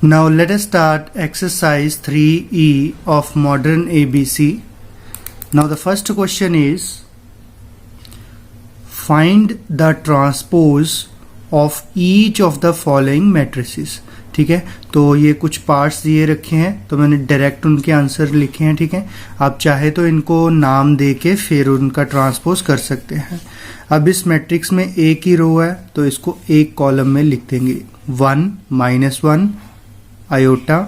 Now let us start exercise 3E of modern ABC. Now the first question is find the transpose of each of the following matrices. ठीक है, तो ये कुछ parts दिए रखे हैं तो मैंने डायरेक्ट उनके आंसर लिखे हैं. ठीक है, आप चाहे तो इनको नाम दे के फिर उनका ट्रांसपोज कर सकते हैं. अब इस मैट्रिक्स में एक ही रो है तो इसको एक कॉलम में लिख देंगे 1 -1 आयोटा.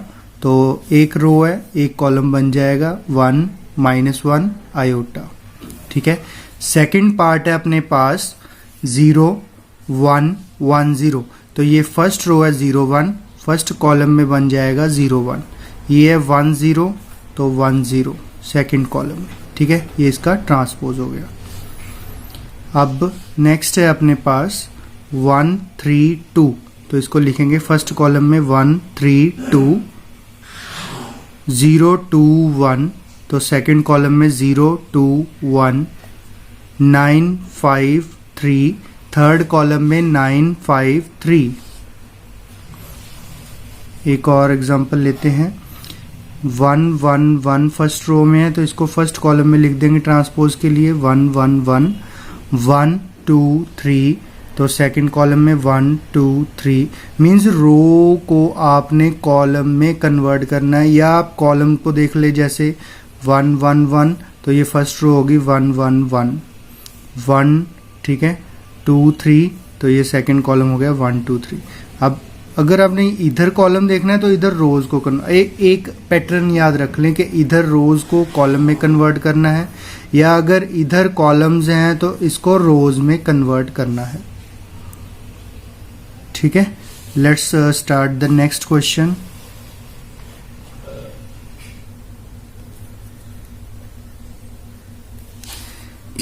तो एक रो है, एक कॉलम बन जाएगा 1 -1 आयोटा. ठीक है, सेकंड पार्ट है अपने पास 0 1 1 0. तो ये फर्स्ट रो है 0 1, फर्स्ट कॉलम में बन जाएगा 0 1. ये है 1 0 तो 1 0 सेकंड कॉलम में. ठीक है, ये इसका ट्रांसपोज हो गया. अब नेक्स्ट है अपने पास 1 3 2. तो इसको लिखेंगे फर्स्ट कॉलम में 1 3 2 0 2 1. तो सेकंड कॉलम में 0 2 1 9 5 3. थर्ड कॉलम में 9 5 3. एक और एग्जांपल लेते हैं 1 1 1 फर्स्ट रो में है तो इसको फर्स्ट कॉलम में लिख देंगे ट्रांसपोज के लिए 1 1 1 1 2 3. तो सेकंड कॉलम में 1 2 3. मीन्स रो को आपने कॉलम में कन्वर्ट करना है. या आप कॉलम को देख ले जैसे 1 1 1 तो ये फर्स्ट रो होगी 1 1 1 1. ठीक है, 2 3 तो ये सेकंड कॉलम हो गया 1 2 3. अब अगर आपने इधर कॉलम देखना है तो इधर रोज को एक पैटर्न याद रख लें कि इधर रोज को कॉलम में कन्वर्ट करना है या अगर इधर कॉलम्स हैं तो इसको रोज में कन्वर्ट करना है. ठीक है, let's start the next question.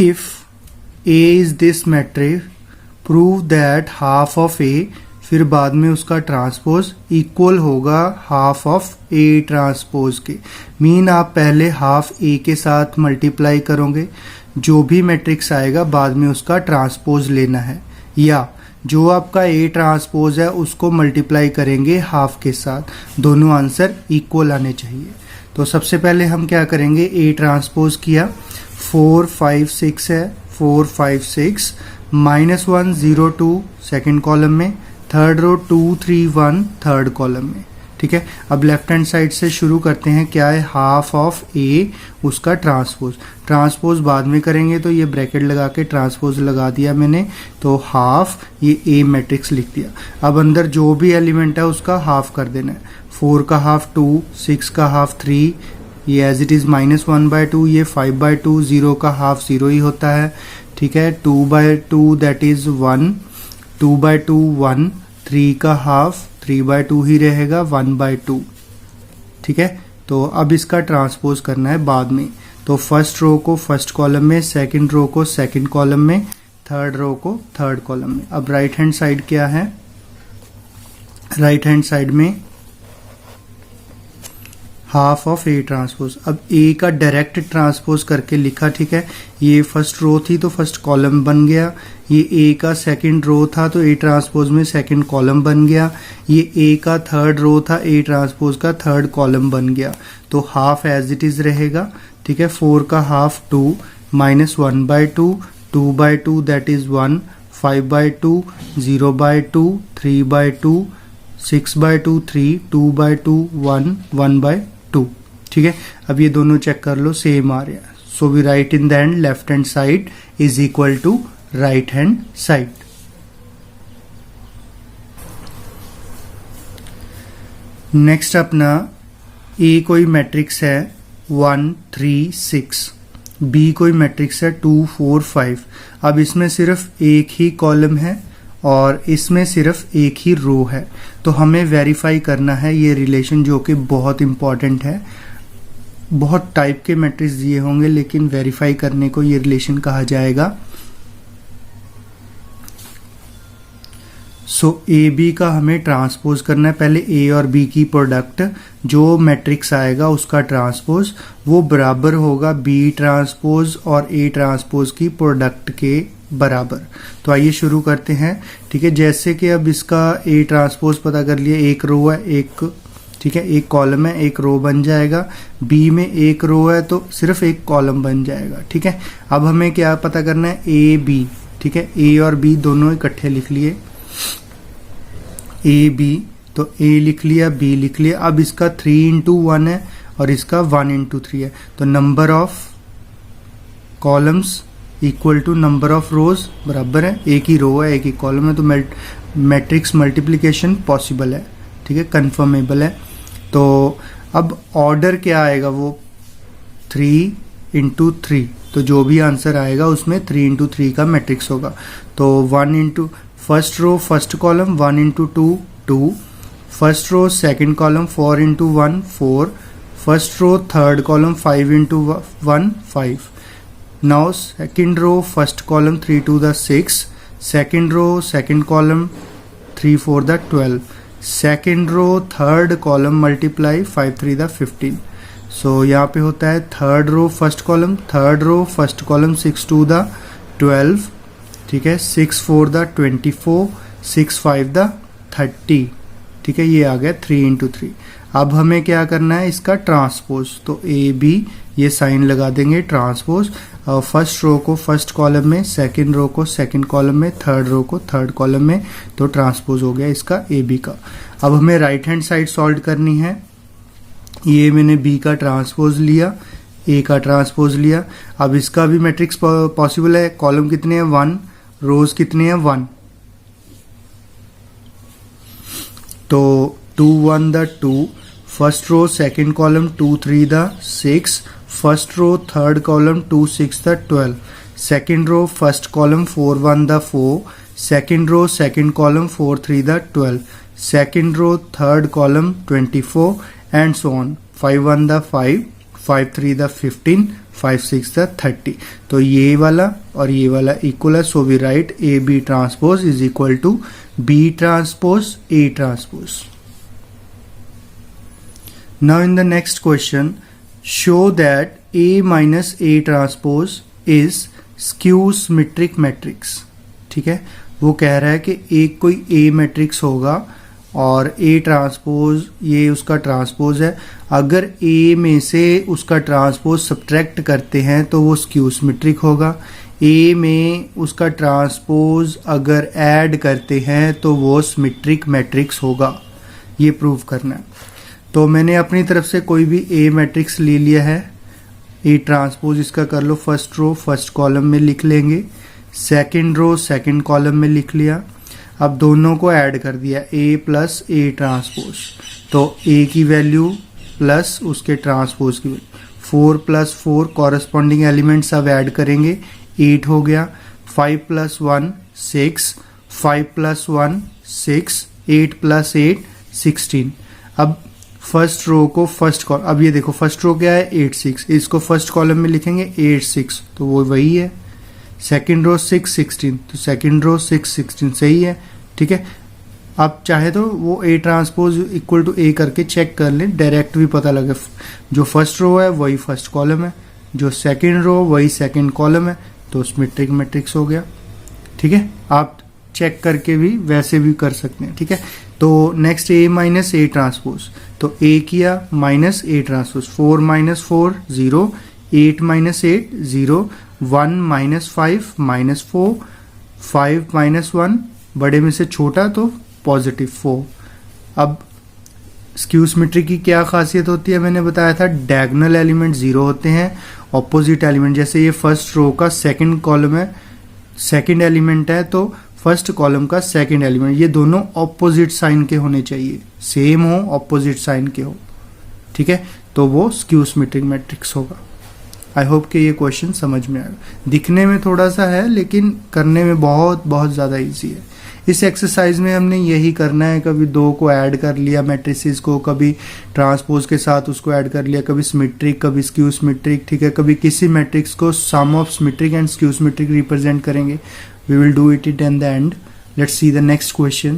If A is this matrix, prove that half of A, फिर बाद में उसका ट्रांसपोज इक्वल होगा हाफ ऑफ A ट्रांसपोज के. मीन आप पहले हाफ A के साथ मल्टीप्लाई करोगे, जो भी मैट्रिक्स आएगा बाद में उसका ट्रांसपोज लेना है. या जो आपका A ट्रांसपोज है उसको मल्टीप्लाई करेंगे हाफ के साथ. दोनों आंसर इक्वल आने चाहिए. तो सबसे पहले हम क्या करेंगे, A ट्रांसपोज किया 4 5 6 है 4 5 6 -1 0 2 सेकेंड कॉलम में. थर्ड रो 2 3 1 थर्ड कॉलम में. ठीक है, अब लेफ्ट हैंड साइड से शुरू करते हैं. क्या है, हाफ ऑफ A उसका ट्रांसपोज. ट्रांसपोज बाद में करेंगे तो ये ब्रैकेट लगा के ट्रांसपोज लगा दिया मैंने. तो हाफ ये A मैट्रिक्स लिख दिया. अब अंदर जो भी एलिमेंट है उसका हाफ कर देना है. 4 का हाफ 2, 6 का हाफ 3, ये एज इट इज -1/2, ये 5/2. 0 का हाफ 0 ही होता है. ठीक है, 2/2 दैट इज 1, 2/2 1. 3 का हाफ 3/2 ही रहेगा 1/2. ठीक है, तो अब इसका ट्रांसपोज करना है बाद में. तो फर्स्ट रो को फर्स्ट कॉलम में, सेकंड रो को सेकंड कॉलम में, थर्ड रो को थर्ड कॉलम में. अब राइट हैंड साइड क्या है, राइट हैंड साइड में हाफ ऑफ A ट्रांसपोज. अब A का डायरेक्ट ट्रांसपोज करके लिखा. ठीक है, ये फर्स्ट रो थी तो फर्स्ट कॉलम बन गया. ये A का सेकंड रो था तो A ट्रांसपोज में सेकंड कॉलम बन गया. ये A का थर्ड रो था, A ट्रांसपोज का थर्ड कॉलम बन गया. तो हाफ एज इट इज रहेगा. ठीक है, 4 का हाफ 2 -1/2, 2/2 दैट इज 1, 5/2 0/2, 3/2 6/2 3, 2/2 1, 1/2. ठीक है, अब ये दोनों चेक कर लो सेम आ रहा है. So we write in the and left hand side is equal to right hand side. Next अपना A कोई मैट्रिक्स है 1 3 6, B कोई मैट्रिक्स है 2 4 5. अब इसमें सिर्फ एक ही कॉलम है और इसमें सिर्फ एक ही रो है. तो हमें वेरीफाई करना है ये रिलेशन जो कि बहुत इंपॉर्टेंट है. बहुत टाइप के मैट्रिक्स दिए होंगे लेकिन वेरीफाई करने को ये रिलेशन कहा जाएगा. सो ए बी का हमें ट्रांसपोज करना है. पहले A और B की प्रोडक्ट जो मैट्रिक्स आएगा उसका ट्रांसपोज वो बराबर होगा B ट्रांसपोज और A ट्रांसपोज की प्रोडक्ट के बराबर. तो आइए शुरू करते हैं. ठीक है, जैसे कि अब इसका A ट्रांसपोज पता कर लिया, एक रो है एक ठीक है, एक कॉलम है एक रो बन जाएगा, बी में एक रो है तो सिर्फ एक कॉलम बन जाएगा। ठीक है, अब हमें क्या पता करना है, ए बी। ठीक है, ए और बी दोनों इकट्ठे लिख लिए, ए बी, तो ए लिख लिया बी लिख लिया। अब इसका 3 इंटू 1 है और इसका 1 इंटू 3 है, तो number of columns equal to number of rows बराबर है, एक ही रो है एक ही कॉलम है, तो मैट्रिक्स मल्टीप्लिकेशन पॉसिबल है। ठीक है, कंफर्मेबल है। तो अब ऑर्डर क्या आएगा, वो 3 इंटू 3, तो जो भी आंसर आएगा उसमें 3 इंटू 3 का मैट्रिक्स होगा। तो 1 into first row first column 1 into 2 2, first row second column 4 into 1 4, first row third column 5 into 1 5। Now second row first column 3 two the 6, second row second column 3 4 the 12, second row third column multiply 5 3 the 15। So यहाँ पे होता है third row first column 6 two the 12। ठीक है, 6 4 the 24, 6 5 the 30। ठीक है, ये आ गया 3 इंटू 3। अब हमें क्या करना है, इसका ट्रांसपोज, तो ए बी ये साइन लगा देंगे ट्रांसपोज, फर्स्ट रो को फर्स्ट कॉलम में, सेकंड रो को सेकंड कॉलम में, थर्ड रो को थर्ड कॉलम में, तो ट्रांसपोज हो गया इसका ए बी का। अब हमें राइट हैंड साइड सॉल्व करनी है, ये मैंने बी का ट्रांसपोज लिया, ए का ट्रांसपोज लिया। अब इसका भी मैट्रिक्स पॉसिबल है, कॉलम कितने हैं 1, रोज कितने हैं 1, तो 2 1 the 2, first row second column 2 3 the 6, first row third column 2 6 the 12, second row first column 4 1 the 4, second row second column 4 3 the 12, second row third column 24 and so on, 5 1 the 5, 5 3 the 15, 5 6 the 30। तो ये वाला और ये वाला equal है, so we write A B transpose is equal to B transpose A transpose. Now in the next question, show that A minus A transpose is skew symmetric matrix। ठीक है, वो कह रहा है कि एक कोई A मैट्रिक्स होगा और A ट्रांसपोज ये उसका ट्रांसपोज है, अगर A में से उसका ट्रांसपोज सब्ट्रैक्ट करते हैं तो वो स्क्यू सिमेट्रिक होगा, A में उसका ट्रांसपोज अगर ऐड करते हैं तो वो सिमेट्रिक मैट्रिक्स होगा। ये प्रूव करना है। तो मैंने अपनी तरफ से कोई भी ए मैट्रिक्स ले लिया है, ए ट्रांसपोज इसका कर लो, फर्स्ट रो फर्स्ट कॉलम में लिख लेंगे, सेकंड रो सेकंड कॉलम में लिख लिया। अब दोनों को ऐड कर दिया, ए प्लस ए ट्रांसपोज, तो ए की वैल्यू प्लस उसके ट्रांसपोज की वैल्यू, 4 प्लस 4 कॉरेस्पॉन्डिंग एलिमेंट्स अब ऐड करेंगे, 8 हो गया, 5 प्लस 1 6, 5 प्लस 1 6, 8 प्लस 8 16। अब फर्स्ट रो को फर्स्ट कॉलम, अब ये देखो फर्स्ट रो क्या है 8 6, इसको फर्स्ट कॉलम में लिखेंगे 8 6, तो वो वही है। सेकंड रो 6 16, तो सेकंड रो 6 16 सही है। ठीक है, आप चाहे तो वो ए ट्रांसपोज इक्वल टू ए करके चेक कर लें, डायरेक्ट भी पता लगे, जो फर्स्ट रो है वही फर्स्ट कॉलम है, जो सेकंड रो वही सेकंड कॉलम है, तो सिमेट्रिक मैट्रिक्स हो गया। ठीक है, आप चेक करके भी वैसे भी कर सकते हैं। ठीक है, तो next A minus A transpose, तो ए किया minus A transpose, 4 minus 4 0, 8 minus 8 0, 1 minus 5 minus 4, 5 minus 1 बड़े में से छोटा तो पॉजिटिव 4। अब स्क्यू सिमेट्री की क्या खासियत होती है, मैंने बताया था डायगोनल एलिमेंट 0 होते हैं, ऑपोजिट एलिमेंट जैसे ये फर्स्ट रो का सेकंड कॉलम है, सेकंड एलिमेंट है, तो फर्स्ट कॉलम का सेकंड एलिमेंट ये दोनों ऑपोजिट साइन के होने चाहिए, सेम हो ऑपोजिट साइन के हो। ठीक है, तो वो स्क्यू सिमेट्रिक मैट्रिक्स होगा। आई होप कि ये क्वेश्चन समझ में आएगा। दिखने में थोड़ा सा है लेकिन करने में बहुत बहुत ज़्यादा इजी है। इस एक्सरसाइज में हमने यही करना है, कभी दो को ऐड कर लिया मैट्रिसेस को, कभी ट्रांसपोज के साथ उसको ऐड कर लिया, कभी सिमेट्रिक कभी स्क्यू सिमेट्रिक। ठीक है, कभी किसी मैट्रिक्स को sum of symmetric and skew symmetric represent करेंगे। We will do it in the end. Let's see the next question.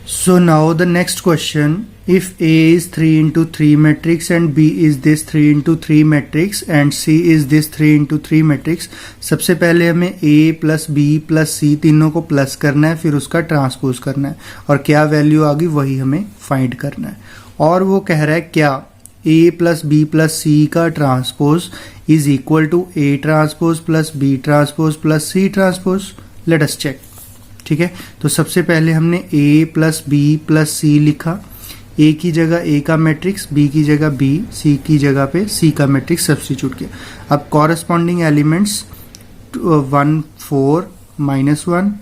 So now the next question, if A is 3 into 3 matrix and B is this 3 into 3 matrix and C is this 3 into 3 matrix, सबसे पहले हमें A plus B plus C तीनों को plus करना है, फिर उसका transpose करना है और क्या वैल्यू आ गई वही हमें फाइंड करना है। और वो कह रहा है क्या A plus B plus C का transpose is equal to A transpose plus B transpose plus C transpose. Let us check. ठीक है, तो सबसे पहले हमने A plus B plus C लिखा, A की जगह A का मैट्रिक्स, B की जगह B, C की जगह पे C का मैट्रिक्स सब्स्टिट्यूट किया। अब कॉरस्पॉन्डिंग एलिमेंट्स 1 4 -1,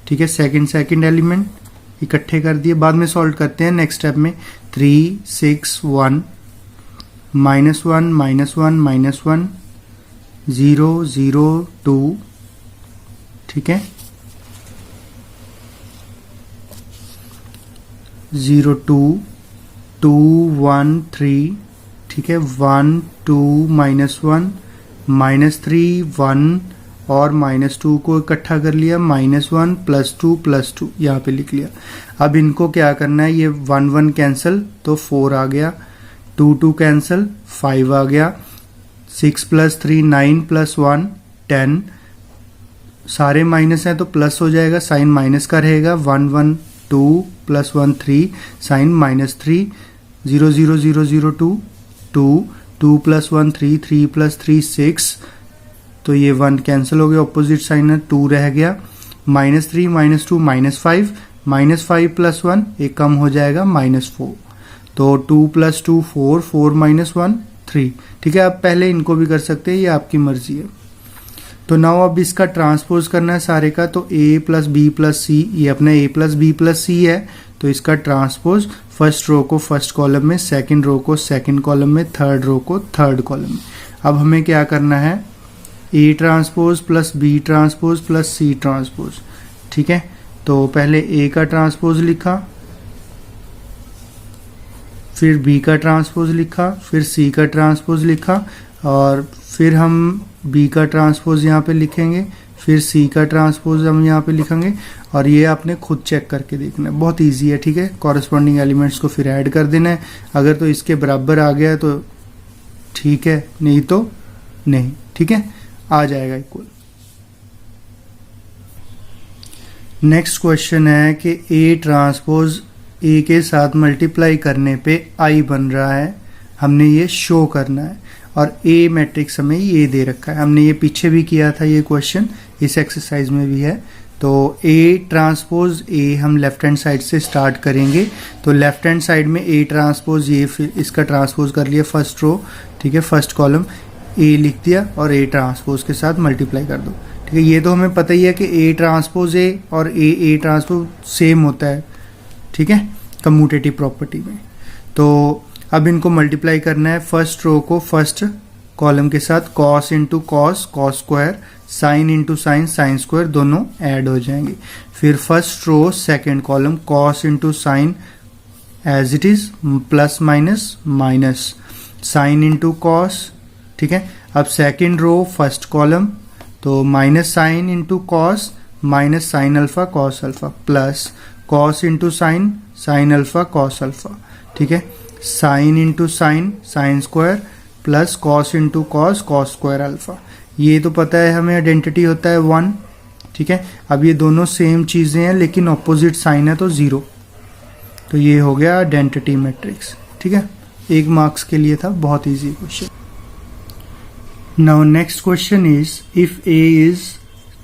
ठीक है, सेकंड एलिमेंट इकट्ठे कर दिए, बाद में सॉल्व करते हैं नेक्स्ट स्टेप में। 3 6 1 -1 -1 -1 0 0 2, ठीक है, 0 2 2 1 3, ठीक है, 1 2 -1 -3 1 और -2 को इकट्ठा कर लिया, -1 +2 यहाँ पे लिख लिया। अब इनको क्या करना है, ये 1 1 कैंसिल तो 4 आ गया, 2 2 कैंसिल 5 आ गया, 6 + 3 9 + 1 10, सारे माइनस हैं तो प्लस हो जाएगा, साइन माइनस का रहेगा, 1 1 2 + 1 3 साइन -3, 0 0 0 0 2 2 2 + 1 3 3 + 3 6, तो ये 1 कैंसिल हो गया, ऑपोजिट साइन है, 2 रह गया, -3 -2 -5 -5 + 1 एक कम हो जाएगा -4, तो 2 + 2 4 4 -1 3, ठीक है। आप पहले इनको भी कर सकते हैं, ये आपकी मर्जी है। तो नाउ अब इसका ट्रांसपोज करना है सारे का, तो A plus B plus C, ये अपना A plus B plus C है, तो इसका ट्रांसपोज फर्स्ट रो को फर्स्ट कॉलम में, सेकंड रो को सेकंड कॉलम में, थर्ड रो को थर्ड कॉलम में। अब हमें क्या करना है, A transpose plus B transpose plus C transpose, ठीक है। तो पहले A का ट्रांसपोज लिखा, फिर B का ट्रांसपोज लिखा, फिर C का ट्रांसपोज लिखा, और फिर हम B का ट्रांसपोज यहाँ पे लिखेंगे, फिर C का ट्रांसपोज हम यहाँ पे लिखेंगे, और ये आपने खुद चेक करके देखना है, बहुत इजी है, ठीक है। कॉरस्पॉन्डिंग एलिमेंट्स को फिर ऐड कर देना है, अगर तो इसके बराबर आ गया तो ठीक है, नहीं तो नहीं, ठीक है, आ जाएगा इक्वल। नेक्स्ट क्वेश्चन है कि A ट्रांसपोज A के साथ मल्टीप्लाई करने पे I बन रहा है, हमने ये शो करना है, और A मैट्रिक्स हमें ये दे रखा है, हमने ये पीछे भी किया था, ये क्वेश्चन इस एक्सरसाइज में भी है। तो A ट्रांसपोज A हम लेफ्ट हैंड साइड से स्टार्ट करेंगे, तो लेफ्ट हैंड साइड में A ट्रांसपोज, ये फिर इसका ट्रांसपोज कर लिया फर्स्ट रो, ठीक है, फर्स्ट कॉलम A लिख दिया और A ट्रांसपोज के साथ मल्टीप्लाई कर दो, ठीक है। ये तो हमें पता ही है कि A ट्रांसपोज A और A ट्रांसपोज सेम होता है, ठीक है, कम्यूटेटिव प्रॉपर्टी में। तो अब इनको मल्टीप्लाई करना है, फर्स्ट रो को फर्स्ट कॉलम के साथ, cos into cos cos square, sine into sine sine square, दोनों ऐड हो जाएंगे। फिर first row second column, cos into sine as it is, plus minus minus, sine into cos, ठीक है। अब सेकंड रो फर्स्ट कॉलम, तो minus sine into cos minus sine alpha cos alpha, plus cos into sine sine alpha cos alpha, ठीक है, sine into sine sine square, plus cos into cos cos square alpha. ये तो पता है हमें, identity होता है 1, ठीक है। अब ये दोनों सेम चीजें हैं लेकिन ऑपोजिट साइन है तो 0, तो ये हो गया आइडेंटिटी मैट्रिक्स, ठीक है। 1 मार्क्स के लिए था, बहुत easy question. Now next question is, if A is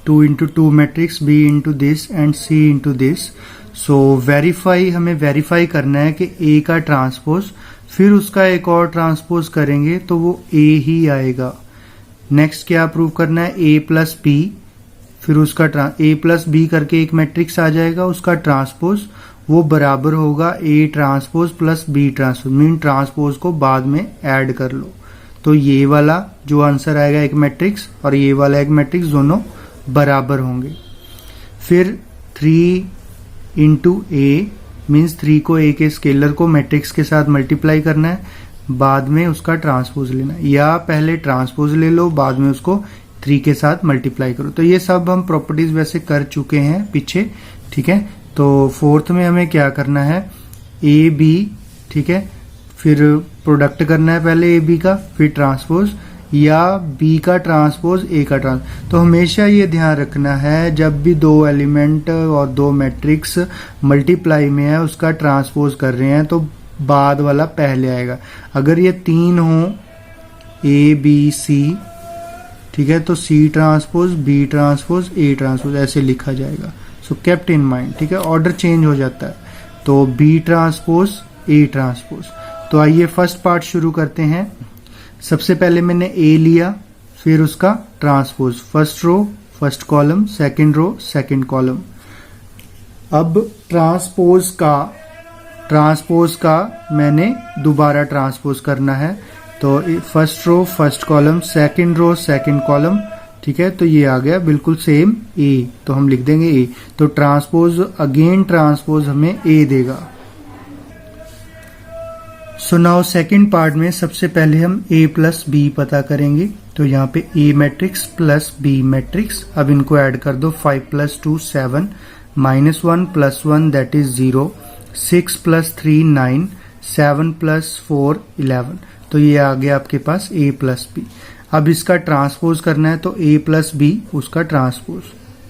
2 into 2 matrix, B into this and C into this, so verify, हमें वेरीफाई करना है कि A का ट्रांसपोज, फिर उसका एक और ट्रांसपोज करेंगे तो वो A ही आएगा। नेक्स्ट क्या प्रूव करना है, A प्लस B, फिर उसका A प्लस B करके एक मैट्रिक्स आ जाएगा, उसका ट्रांसपोज वो बराबर होगा A transpose plus B transpose, mean transpose को बाद में ऐड कर लो, तो ये वाला जो आंसर आएगा एक मैट्रिक्स और ये वाला एक मैट्रिक्स, दोनों बराबर होंगे। फिर 3 इंटू A मीन्स 3 को A के स्केलर को मैट्रिक्स के साथ मल्टीप्लाई करना है, बाद में उसका ट्रांसपोज लेना है, या पहले ट्रांसपोज ले लो बाद में उसको 3 के साथ मल्टीप्लाई करो। तो ये सब हम प्रॉपर्टीज वैसे कर चुके हैं पीछे, ठीक है। तो तो फोर्थ में हमें क्या करना है, ए बी, ठीक है, फिर प्रोडक्ट करना है पहले ए बी का, फिर ट्रांसपोज, या बी का ट्रांसपोज ए का ट्रांसपोज। तो हमेशा ये ध्यान रखना है जब भी दो एलिमेंट और दो मैट्रिक्स मल्टीप्लाई में है उसका ट्रांसपोज कर रहे हैं तो बाद वाला पहले आएगा। अगर ये तीन हो ए बी सी, ठीक है, तो C transpose B transpose A transpose ऐसे लिखा जाएगा। सो केप्ट इन माइंड, ठीक है, ऑर्डर चेंज हो जाता है। तो बी ट्रांसपोज ए ट्रांसपोज। तो आइए फर्स्ट पार्ट शुरू करते हैं। सबसे पहले मैंने ए लिया, फिर उसका transpose, first row first column, second row second column. अब ट्रांसपोज का मैंने दोबारा ट्रांसपोज करना है। तो first row first column, second row second column, ठीक है, तो ये आ गया बिल्कुल सेम ए, तो हम लिख देंगे ए। तो ट्रांसपोज अगेन ट्रांसपोज हमें ए देगा। सो नाउ सेकंड पार्ट में सबसे पहले हम ए प्लस बी पता करेंगे। तो यहाँ पे ए मैट्रिक्स प्लस बी मैट्रिक्स, अब इनको ऐड कर दो। 5 + 2 7, -1 + 1 दैट इज 0, 6 + 3 9, 7 + 4 11। तो ये आ गया आपके पास ए प्लस बी। अब इसका ट्रांसपोज करना है तो ए प्लस बी उसका ट्रांसपोज,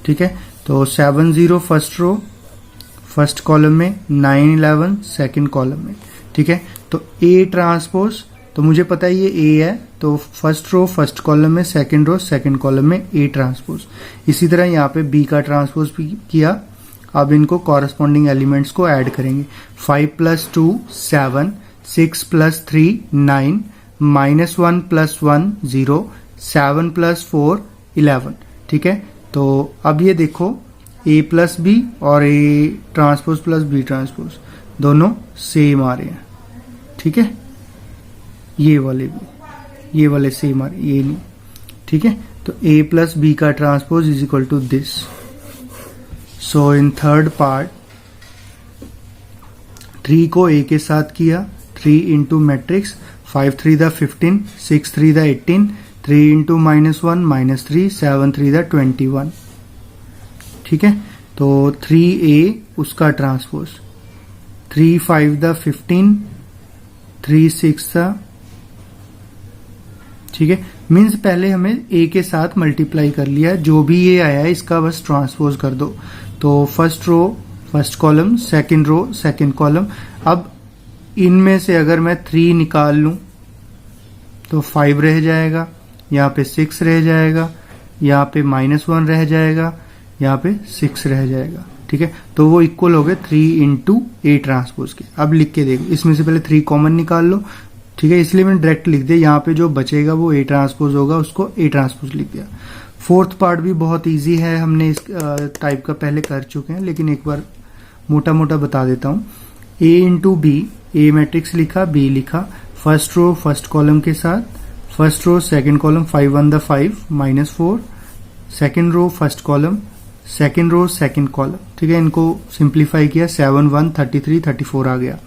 ठीक है। तो 7 0 फर्स्ट रो फर्स्ट कॉलम में, 9 11 सेकंड कॉलम में, ठीक है। तो ए ट्रांसपोज, तो मुझे पता है ये ए है, तो फर्स्ट रो फर्स्ट कॉलम में, सेकंड रो सेकंड कॉलम में ए ट्रांसपोज। इसी तरह यहाँ पे बी का ट्रांसपोज भी किया। अब इनको कॉरस्पॉन्डिंग एलिमेंट्स को ऐड करेंगे। 5 + 2 7, 6 + 3 9, -1 + 1 0, 7 + 4 11, ठीक है। तो अब ये देखो ए प्लस बी और A transpose plus B transpose दोनों सेम आ रहे हैं, ठीक है। ये वाले सेम आ रहे, ये नहीं, ठीक है। तो ए प्लस बी का transpose is equal to this. So in third part 3 को ए के साथ किया, 3 into matrix, 5 3 the 15, 6 3 the 18, 3 into -1 -3, 7 3 the 21, ठीक है। तो 3a उसका ट्रांसपोज, 3 5 द 15, 3 6 द, ठीक है। मीन्स पहले हमें a के साथ मल्टीप्लाई कर लिया, जो भी ये आया है इसका बस ट्रांसपोज कर दो। तो first row first column, second row second column. अब इनमें से अगर मैं 3 निकाल लूं तो 5 रह जाएगा, यहाँ पे 6 रह जाएगा, यहाँ पे -1 रह जाएगा, यहाँ पे 6 रह जाएगा, ठीक है। तो वो इक्वल हो गए 3 इंटू ए ट्रांसपोज के। अब लिख के देखो, इसमें से पहले 3 कॉमन निकाल लो, ठीक है, इसलिए मैंने डायरेक्ट लिख दिया। यहाँ पे जो बचेगा वो ए ट्रांसपोज होगा, उसको ए ट्रांसपोज लिख दिया। फोर्थ पार्ट भी बहुत इजी है, हमने इस टाइप का पहले कर चुके हैं, लेकिन एक बार मोटा मोटा बता देता हूँ। A into B, A matrix लिखा, बी लिखा, फर्स्ट रो फर्स्ट कॉलम के साथ, first row second column, 5 1 the 5 -4, second row first column, second row second column, ठीक है। इनको सिंप्लीफाई किया, 7 1 33 34 आ गया।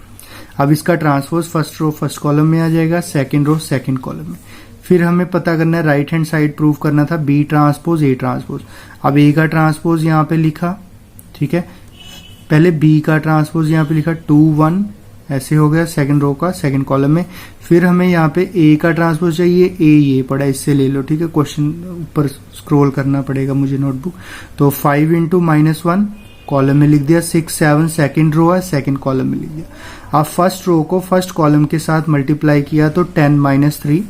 अब इसका transpose first row first column में आ जाएगा, सेकंड रो सेकंड कॉलम में। फिर हमें पता करना है, राइट हैंड साइड प्रूव करना था, बी ट्रांसपोज ए ट्रांसपोज। अब ए का ट्रांसपोज यहाँ पे लिखा, ठीक है, पहले बी का ट्रांसपोज यहाँ पे लिखा, 2 1 ऐसे हो गया सेकंड रो का सेकंड कॉलम में। फिर हमें यहाँ पे ए का ट्रांसपोज चाहिए, ए ये पड़ा, इससे ले लो, ठीक है। क्वेश्चन ऊपर स्क्रॉल करना पड़ेगा मुझे नोटबुक। तो 5 इंटू -1 कॉलम में लिख दिया, 6 7 सेकंड रो है सेकंड कॉलम में लिख दिया। अब फर्स्ट रो को फर्स्ट कॉलम के साथ मल्टीप्लाई किया तो 10 -3,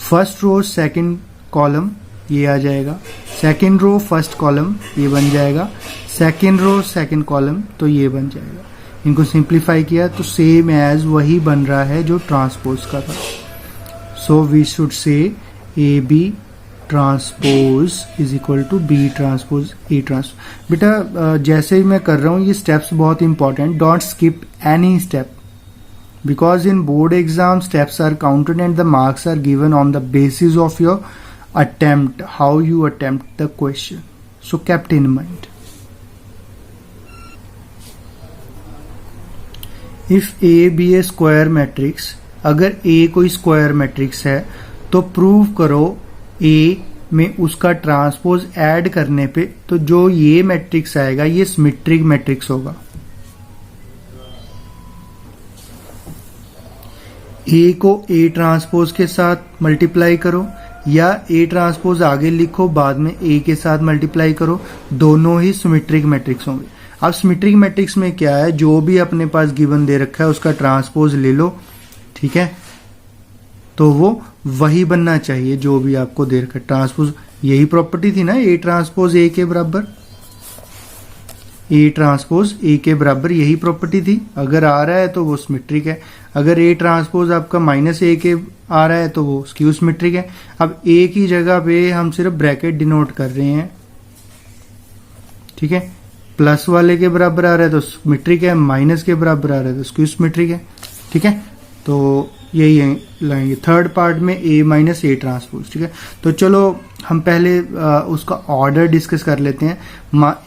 फर्स्ट रो सेकंड कॉलम ये आ जाएगा, सेकंड रो फर्स्ट कॉलम ये बन जाएगा, सेकंड रो सेकंड कॉलम तो ये बन जाएगा। इनको सिंप्लीफाई किया तो सेम एज वही बन रहा है जो ट्रांसपोज का था। सो we should say A B transpose is equal to B transpose A transpose. बेटा जैसे ही मैं कर रहा हूँ ये स्टेप्स बहुत important, don't skip any step, because in board exam steps are counted and the marks are given on the basis of your attempt, how you attempt the question, so kept in mind. If A be a square matrix, अगर A कोई square matrix है तो prove करो A में उसका transpose add करने पे तो जो ये मैट्रिक्स आएगा ये सिमेट्रिक मैट्रिक्स होगा। ए को ए ट्रांसपोज के साथ मल्टीप्लाई करो या ए ट्रांसपोज आगे लिखो बाद में ए के साथ मल्टीप्लाई करो, दोनों ही सिमेट्रिक मैट्रिक्स होंगे। अब सिमेट्रिक मैट्रिक्स में क्या है, जो भी अपने पास गिवन दे रखा है उसका ट्रांसपोज ले लो, ठीक है, तो वो वही बनना चाहिए जो भी आपको दे रखा है। ट्रांसपोज यही प्रॉपर्टी थी ना, ए ट्रांसपोज ए के बराबर, ए ट्रांसपोज ए के बराबर यही प्रॉपर्टी थी। अगर आ रहा है तो वो सिमेट्रिक है, अगर ए ट्रांसपोज आपका माइनस ए के आ रहा है तो वो स्क्यू सिमेट्रिक है। अब ए की जगह पे हम सिर्फ ब्रैकेट डिनोट कर रहे हैं, ठीक है, प्लस वाले के बराबर आ रहा है तो सिमेट्रिक है, माइनस के बराबर आ रहा है तो स्क्यू सिमेट्रिक है, ठीक है। तो यही लाएंगे थर्ड पार्ट में ए माइनस ए ट्रांसपोज, ठीक है। तो चलो हम पहले उसका ऑर्डर डिस्कस कर लेते हैं।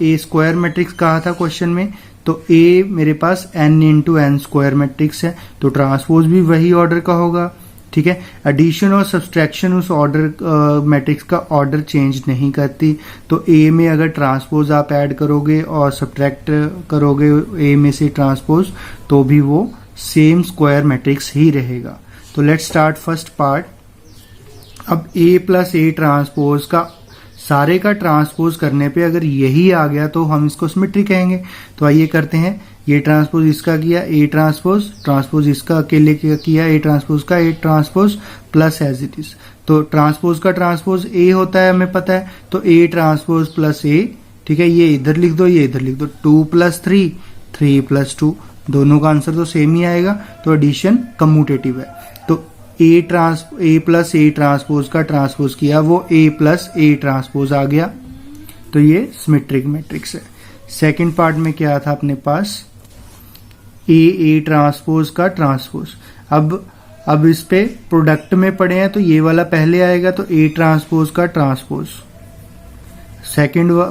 ए स्क्वायर मैट्रिक्स कहा था क्वेश्चन में, तो ए मेरे पास n into N square matrix है, तो ट्रांसपोज भी वही ऑर्डर का होगा, ठीक है। एडिशन और सब्सट्रैक्शन उस ऑर्डर मैट्रिक्स का ऑर्डर चेंज नहीं करती। तो ए में अगर ट्रांसपोज आप ऐड करोगे और सब्ट्रैक्ट करोगे ए में से ट्रांसपोज तो भी वो सेम स्क्वायर मैट्रिक्स ही रहेगा। तो लेट्स स्टार्ट फर्स्ट पार्ट। अब ए प्लस ए ट्रांसपोज का सारे का ट्रांसपोज करने पे अगर यही आ गया तो हम इसको सिमेट्रिक कहेंगे। तो आइए करते हैं, ये ट्रांसपोज इसका किया ए ट्रांसपोज, ट्रांसपोज इसका अकेले किया ए ट्रांसपोज का A transpose plus as it is. तो ट्रांसपोज का ट्रांसपोज ए होता है हमें पता है, तो ए ट्रांसपोज प्लस ए, ठीक है, ये इधर लिख दो ये इधर लिख दो, 2 प्लस 3 3 प्लस 2, दोनों का आंसर तो सेम ही आएगा, तो एडिशन कम्यूटेटिव है। तो ए प्लस ए ट्रांसपोज का ट्रांसपोज किया वो ए प्लस ए ट्रांसपोज आ गया, तो ये सिमेट्रिक मैट्रिक्स है। सेकंड पार्ट में क्या था अपने पास, ए ट्रांसपोज का ट्रांसपोज। अब इस पे प्रोडक्ट में पड़े हैं तो ये वाला पहले आएगा, तो ए ट्रांसपोज का ट्रांसपोज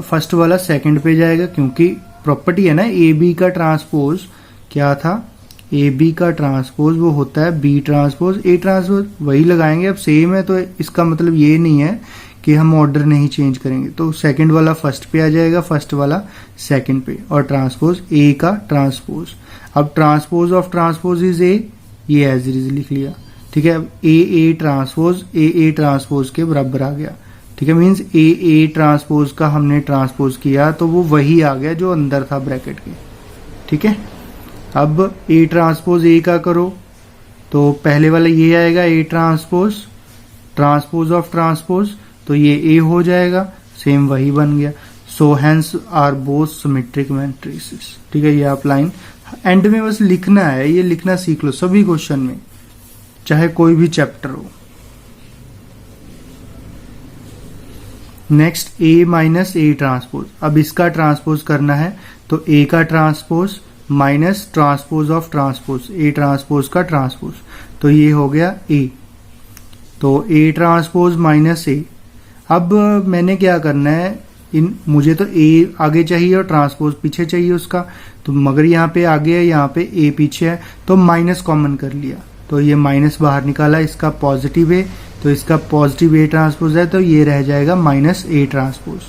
फर्स्ट वाला सेकंड पे जाएगा, क्योंकि प्रॉपर्टी है ना ए बी का ट्रांसपोज क्या था, ए बी का ट्रांसपोज वो होता है बी ट्रांसपोज ए ट्रांसपोज, वही लगाएंगे। अब सेम है तो इसका मतलब ये नहीं है कि हम ऑर्डर नहीं चेंज करेंगे, तो सेकंड वाला फर्स्ट पे आ जाएगा, फर्स्ट वाला सेकंड पे, और ट्रांसपोज ए का ट्रांसपोज। अब transpose of transpose is a, ये एज इट इज लिख लिया, ठीक है। अब ए ट्रांसपोज के बराबर आ गया, ठीक है, मीन्स ए ट्रांसपोज का हमने ट्रांसपोज किया तो वो वही आ गया जो अंदर था ब्रैकेट के, ठीक है। अब ए ट्रांसपोज ए का करो तो पहले वाला ये आएगा ए ट्रांसपोज ऑफ ट्रांसपोज, तो ये ए हो जाएगा, सेम वही बन गया। So hence are both symmetric matrices, ठीक है। ये आप लाइन एंड में बस लिखना है, ये लिखना सीख लो सभी क्वेश्चन में, चाहे कोई भी चैप्टर हो। Next A minus A transpose, अब इसका ट्रांसपोज करना है तो ए का transpose minus transpose of transpose, A transpose का ट्रांसपोज, तो ये हो गया ए, तो ए ट्रांसपोज माइनस ए। अब मैंने क्या करना है, मुझे तो ए आगे चाहिए और ट्रांसपोज पीछे चाहिए उसका, तो मगर यहाँ पे आगे है यहाँ पे ए पीछे है, तो माइनस कॉमन कर लिया, तो ये माइनस बाहर निकाला, इसका पॉजिटिव है तो इसका पॉजिटिव ए ट्रांसपोज है, तो ये रह जाएगा माइनस ए ट्रांसपोज।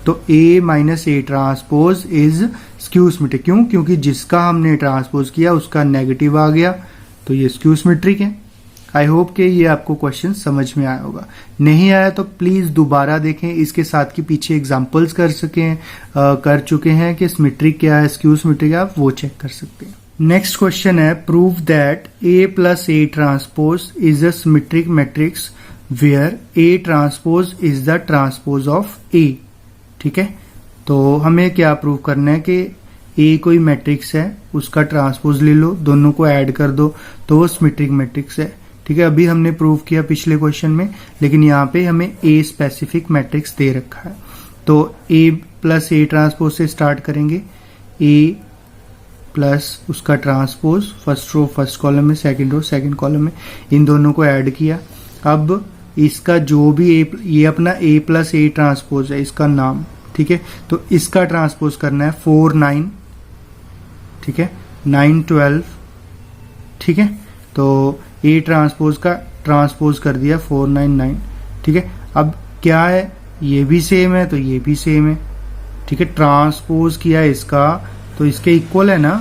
तो A minus A transpose is skew symmetric, क्यों, क्योंकि जिसका हमने ट्रांसपोज किया उसका नेगेटिव आ गया, तो ये स्क्यू सिमेट्रिक है। आई होप कि ये आपको क्वेश्चन समझ में आया होगा, नहीं आया तो प्लीज दोबारा देखें, इसके साथ के पीछे एग्जांपल्स कर चुके हैं कि सिमेट्रिक क्या है, स्क्यू सिमेट्रिक है, आप वो चेक कर सकते हैं। नेक्स्ट क्वेश्चन है, prove that A plus A transpose is a symmetric matrix where A transpose is the transpose of A, ठीक है। तो हमें क्या प्रूव करना है कि ए कोई मैट्रिक्स है, उसका ट्रांसपोज ले लो, दोनों को ऐड कर दो तो वो सिमेट्रिक मैट्रिक्स है, ठीक है। अभी हमने प्रूव किया पिछले क्वेश्चन में, लेकिन यहाँ पे हमें ए स्पेसिफिक मैट्रिक्स दे रखा है, तो ए प्लस ए ट्रांसपोज से स्टार्ट करेंगे, ए प्लस उसका transpose first row first column में, सेकंड रो सेकंड कॉलम में, इन दोनों को ऐड किया। अब इसका जो भी ये अपना ए प्लस ए ट्रांसपोज है इसका नाम, ठीक है, तो इसका ट्रांसपोज करना है 4 9, ठीक है, 9 12, ठीक है। तो ए ट्रांसपोज का ट्रांसपोज कर दिया 4 9 9, ठीक है। अब क्या है, ये भी सेम है तो ये भी सेम है, ठीक है। ट्रांसपोज किया इसका तो इसके इक्वल है ना,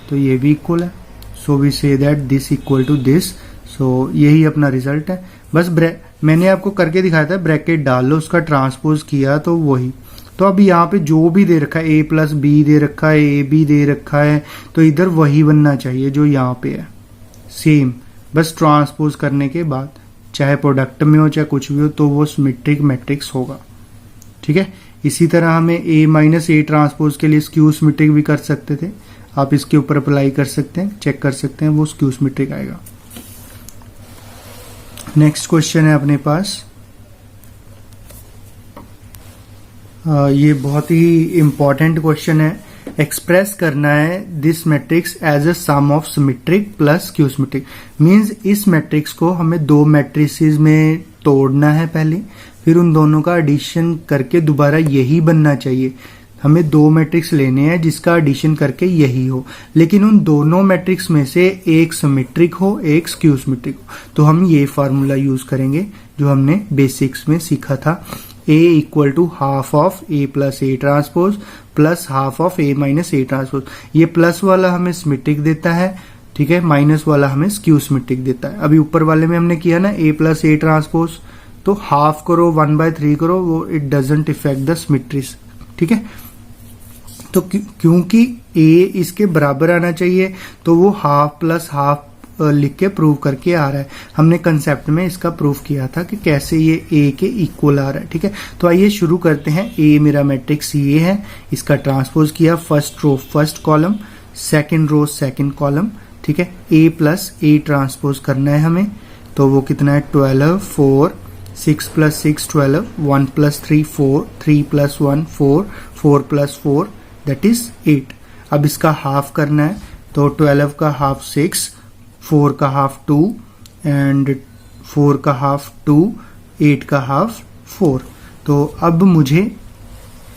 तो ये भी इक्वल है। So we say that this equal to this. So यही अपना रिजल्ट है। बस मैंने आपको करके दिखाया था, ब्रैकेट डाल लो, उसका ट्रांसपोज किया तो वही। तो अब यहाँ पे जो भी दे रखा है, ए प्लस बी दे रखा है, ए बी दे रखा है, तो इधर वही बनना चाहिए जो यहाँ पे है, सेम। बस ट्रांसपोज करने के बाद, चाहे प्रोडक्ट में हो चाहे कुछ भी हो, तो वो सिमेट्रिक मैट्रिक्स होगा, ठीक है। इसी तरह हमें ए माइनस ए ट्रांसपोज के लिए स्क्यू सिमेट्रिक भी कर सकते थे। आप इसके ऊपर अप्लाई कर सकते हैं, चेक कर सकते हैं, वो स्क्यू सिमेट्रिक आएगा। नेक्स्ट क्वेश्चन है अपने पास, ये बहुत ही इंपॉर्टेंट क्वेश्चन है। एक्सप्रेस करना है this matrix as a sum of symmetric plus skew symmetric. Means इस मैट्रिक्स को हमें दो मैट्रिसेस में तोड़ना है पहले, फिर उन दोनों का एडिशन करके दोबारा यही बनना चाहिए। हमें दो मैट्रिक्स लेने हैं जिसका एडिशन करके यही हो, लेकिन उन दोनों मैट्रिक्स में से एक सिमेट्रिक हो, एक स्क्यू सिमेट्रिक हो। तो हम ये फार्मूला यूज करेंगे जो हमने बेसिक्स में सीखा था, A equal to half of A plus A transpose plus half of A minus A transpose. ये प्लस वाला हमें सिमेट्रिक देता है, ठीक है, माइनस वाला हमें स्क्यू सिमेट्रिक देता है। अभी ऊपर वाले में हमने किया ना A प्लस A ट्रांसपोज, तो हाफ करो 1/3 करो, वो it doesn't effect the symmetries, ठीक है। तो क्योंकि A इसके बराबर आना चाहिए, तो वो हाफ प्लस हाफ लिख के प्रूव करके आ रहा है। हमने कंसेप्ट में इसका प्रूफ किया था कि कैसे ये A के इक्वल आ रहा है, ठीक है। तो आइए शुरू करते हैं। A मेरा मैट्रिक्स ये है, इसका ट्रांसपोज किया, first row first column, second row second column, ठीक है। A प्लस A ट्रांसपोज करना है हमें, तो वो कितना है 12, 4, 6 plus 6 12, 1 plus 3 4, 3 plus 1 4, 4 plus 4 that is 8। अब इसका हाफ करना है, तो 12 का हाफ 6, 4 का हाफ 2 एंड 4 का हाफ 2, 8 का हाफ 4। तो अब मुझे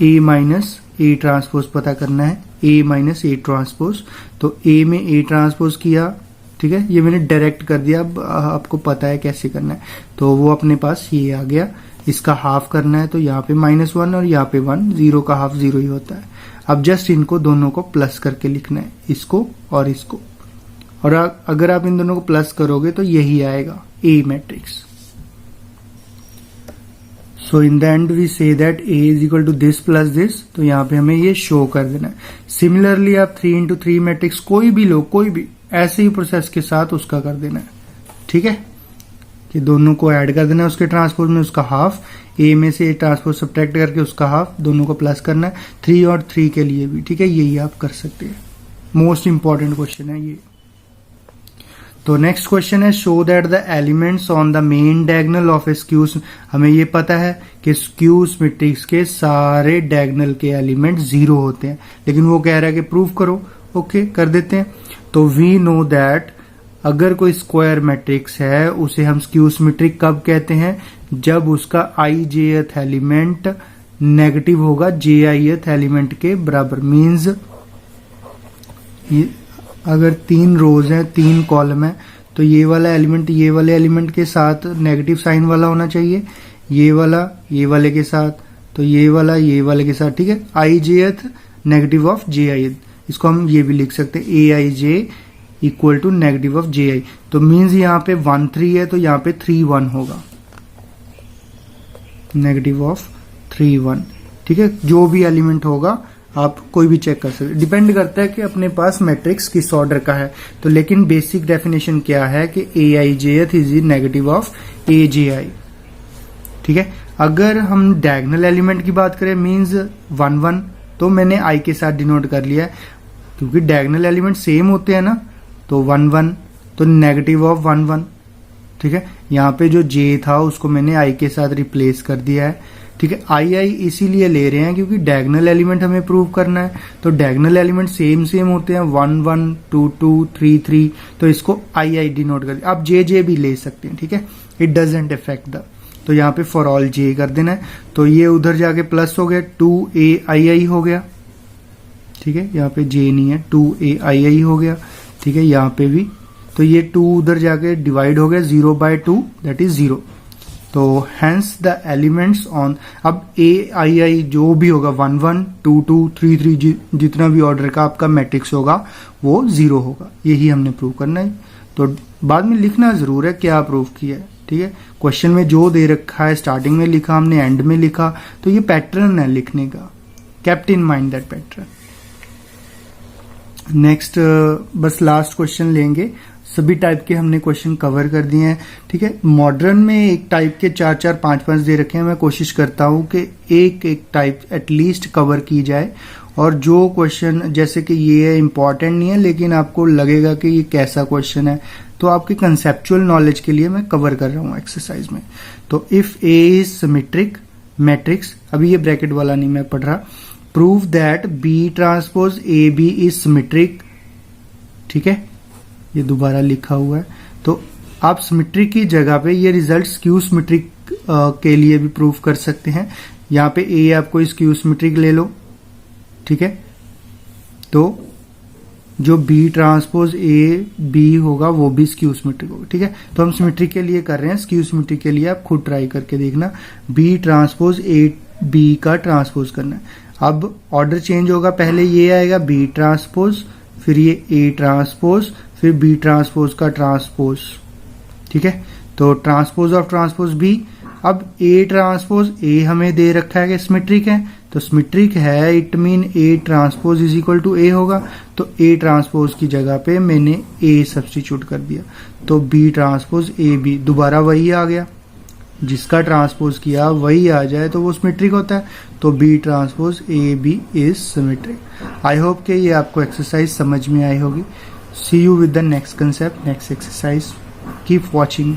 A माइनस A ट्रांसपोज पता करना है, A माइनस A ट्रांसपोज। तो A में A ट्रांसपोज किया, ठीक है, ये मैंने डायरेक्ट कर दिया, अब आपको पता है कैसे करना है। तो वो अपने पास ये आ गया। इसका हाफ करना है, तो यहाँ पे -1 और यहाँ पे 1, 0 का हाफ 0 ही होता है। अब जस्ट इनको दोनों को प्लस करके लिखना है, इसको और इसको, और अगर आप इन दोनों को प्लस करोगे तो यही आएगा A matrix. So in the end we say that A is equal to this plus this. तो यहाँ पे हमें ये शो कर देना है। सिमिलरली आप 3x3 मैट्रिक्स कोई भी लो, कोई भी ऐसे ही प्रोसेस के साथ उसका कर देना है, ठीक है, कि दोनों को ऐड कर देना है उसके ट्रांसपोज में, उसका हाफ, A में से ट्रांसपोज सब्ट्रैक्ट करके उसका हाफ, दोनों को प्लस करना है, 3 और 3 के लिए भी, ठीक है। यही आप कर सकते हैं, मोस्ट इंपॉर्टेंट क्वेश्चन है ये। तो नेक्स्ट क्वेश्चन है, show that the elements on the main diagonal of A skew. हमें ये पता है कि स्क्यू मैट्रिक्स के सारे डायगोनल के एलिमेंट 0 होते हैं, लेकिन वो कह रहा है कि प्रूव करो। ओके, कर देते हैं। तो वी नो दैट अगर कोई स्क्वायर मैट्रिक्स है उसे हम स्क्यू सिमेट्रिक कब कहते हैं, जब उसका ijth एलिमेंट नेगेटिव होगा jith एलिमेंट के बराबर। मींस अगर 3 रोज हैं, 3 कॉलम है, तो ये वाला एलिमेंट ये वाले एलिमेंट के साथ नेगेटिव साइन वाला होना चाहिए, ये वाला ये वाले के साथ, तो ये वाला ये वाले के साथ, ठीक है। ijth नेगेटिव ऑफ jith, इसको हम ये भी लिख सकते हैं aij equal to negative of ji। तो मींस यहाँ पे 1 3 है, तो यहाँ पे 3 1 होगा, नेगेटिव ऑफ 3 1, ठीक है। जो भी एलिमेंट होगा आप कोई भी चेक कर सकते, डिपेंड करता है कि अपने पास मैट्रिक्स किस ऑर्डर का है। तो लेकिन बेसिक डेफिनेशन क्या है कि aijth is negative of aji, ठीक है। अगर हम डायगोनल एलिमेंट की बात करें, मींस 1 1, तो मैंने i के साथ डिनोट कर लिया है, क्योंकि डायगोनल एलिमेंट सेम होते हैं ना। तो 1 1, तो नेगेटिव ऑफ 1 1, ठीक है। यहाँ पे जो j था उसको मैंने i के साथ रिप्लेस कर दिया है, ठीक है। आई इसीलिए ले रहे हैं क्योंकि डायगोनल एलिमेंट हमें प्रूव करना है, तो डायगोनल एलिमेंट सेम होते हैं, 1 1 2 2 3 3, तो इसको आई डिनोट कर दिया। आप जे भी ले सकते हैं, ठीक है, इट डजेंट इफेक्ट द। तो यहाँ पे फॉर ऑल जे कर देना है, तो ये उधर जाके प्लस हो गया, 2ai हो गया, ठीक है। यहाँ पे जे नहीं है, 2ai हो गया, ठीक है। यहाँ पे भी, तो ये 2 उधर जाके डिवाइड हो गया, 0/2 दैट इज 0, तो हैंस द एलिमेंट्स ऑन, अब ए आई आई जो भी होगा 1 1 2 2 3 3 जितना भी ऑर्डर का आपका मैट्रिक्स होगा वो 0 होगा। यही हमने प्रूव करना है। तो बाद में लिखना जरूर है क्या प्रूव किया है, ठीक है। क्वेश्चन में जो दे रखा है स्टार्टिंग में लिखा, हमने एंड में लिखा, तो ये पैटर्न है लिखने का। Kept in mind that pattern. Next बस लास्ट क्वेश्चन लेंगे। सभी टाइप के हमने क्वेश्चन कवर कर दिए हैं, ठीक है। मॉडर्न में एक टाइप के 4 4 5 5 दे रखे हैं। मैं कोशिश करता हूं कि एक एक टाइप एटलीस्ट कवर की जाए। और जो क्वेश्चन जैसे कि ये इंपॉर्टेंट नहीं है लेकिन आपको लगेगा कि ये कैसा क्वेश्चन है, तो आपके कंसेप्चुअल नॉलेज के लिए मैं कवर कर रहा हूं एक्सरसाइज में। तो if A is symmetric matrix, अभी ये ब्रैकेट वाला नहीं मैं पढ़ रहा, prove that B transpose A B is symmetric, ठीक है। ये दोबारा लिखा हुआ है। तो आप सिमेट्रिक की जगह पे ये रिजल्ट स्क्यू सिमेट्रिक के लिए भी प्रूव कर सकते हैं। यहाँ पे ए आपको स्क्यू सिमेट्रिक ले लो, ठीक है। तो जो बी ट्रांसपोज ए बी होगा वो भी स्क्यू सिमेट्रिक होगा, ठीक है। तो हम सिमेट्रिक के लिए कर रहे हैं, स्क्यू सिमेट्रिक के लिए आप खुद ट्राई करके देखना। बी ट्रांसपोज ए बी का ट्रांसपोज करना है। अब ऑर्डर चेंज होगा, पहले ये आएगा बी ट्रांसपोज, फिर ये ए ट्रांसपोज, फिर बी ट्रांसपोज का ट्रांसपोज, ठीक है। तो ट्रांसपोज ऑफ ट्रांसपोज बी। अब ए ट्रांसपोज ए हमें दे रखा है कि सिमेट्रिक है, तो सिमेट्रिक है it mean A transpose is equal to A होगा। तो ए ट्रांसपोज की जगह पे मैंने ए सब्स्टिट्यूट कर दिया, तो बी ट्रांसपोज ए बी, दोबारा वही आ गया। जिसका ट्रांसपोज किया वही आ जाए तो वो सिमेट्रिक होता है। तो B transpose A B is symmetric. I hope कि ये आपको एक्सरसाइज समझ में आई होगी। See you with the next concept, next exercise. Keep watching.